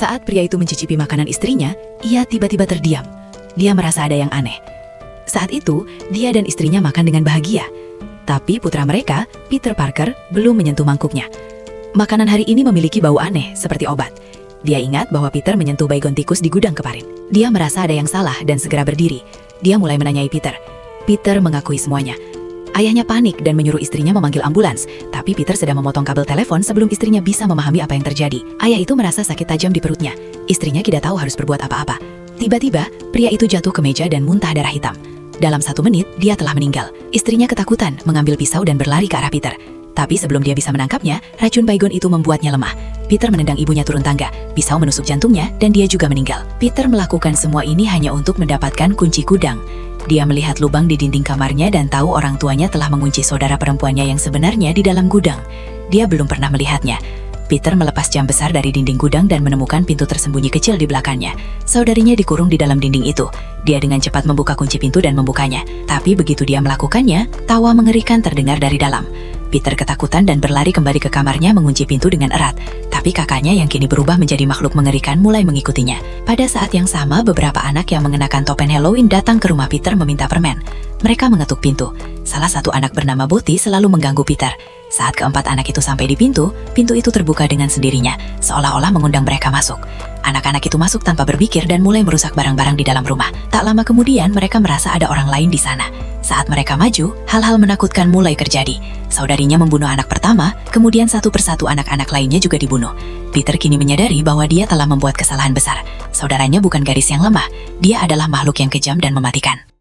Saat pria itu mencicipi makanan istrinya, ia tiba-tiba terdiam. Dia merasa ada yang aneh. Saat itu, dia dan istrinya makan dengan bahagia. Tapi putra mereka, Peter Parker, belum menyentuh mangkuknya. Makanan hari ini memiliki bau aneh, seperti obat. Dia ingat bahwa Peter menyentuh baygon tikus di gudang kemarin. Dia merasa ada yang salah dan segera berdiri. Dia mulai menanyai Peter. Peter mengakui semuanya. Ayahnya panik dan menyuruh istrinya memanggil ambulans, tapi Peter sedang memotong kabel telepon sebelum istrinya bisa memahami apa yang terjadi. Ayah itu merasa sakit tajam di perutnya. Istrinya tidak tahu harus berbuat apa-apa. Tiba-tiba, pria itu jatuh ke meja dan muntah darah hitam. Dalam 1 menit, dia telah meninggal. Istrinya ketakutan, mengambil pisau dan berlari ke arah Peter. Tapi sebelum dia bisa menangkapnya, racun baygon itu membuatnya lemah. Peter menendang ibunya turun tangga, pisau menusuk jantungnya, dan dia juga meninggal. Peter melakukan semua ini hanya untuk mendapatkan kunci gudang. Dia melihat lubang di dinding kamarnya dan tahu orang tuanya telah mengunci saudara perempuannya yang sebenarnya di dalam gudang. Dia belum pernah melihatnya. Peter melepas jam besar dari dinding gudang dan menemukan pintu tersembunyi kecil di belakangnya. Saudarinya dikurung di dalam dinding itu. Dia dengan cepat membuka kunci pintu dan membukanya. Tapi begitu dia melakukannya, tawa mengerikan terdengar dari dalam. Peter ketakutan dan berlari kembali ke kamarnya mengunci pintu dengan erat. Tapi kakaknya yang kini berubah menjadi makhluk mengerikan mulai mengikutinya. Pada saat yang sama, beberapa anak yang mengenakan topeng Halloween datang ke rumah Peter meminta permen. Mereka mengetuk pintu. Salah satu anak bernama Boti selalu mengganggu Peter. Saat keempat anak itu sampai di pintu itu terbuka dengan sendirinya, seolah-olah mengundang mereka masuk. Anak-anak itu masuk tanpa berpikir dan mulai merusak barang-barang di dalam rumah. Tak lama kemudian mereka merasa ada orang lain di sana. Saat mereka maju, hal-hal menakutkan mulai terjadi. Saudarinya membunuh anak pertama, kemudian satu persatu anak-anak lainnya juga dibunuh. Peter kini menyadari bahwa dia telah membuat kesalahan besar. Saudaranya bukan gadis yang lemah, dia adalah makhluk yang kejam dan mematikan.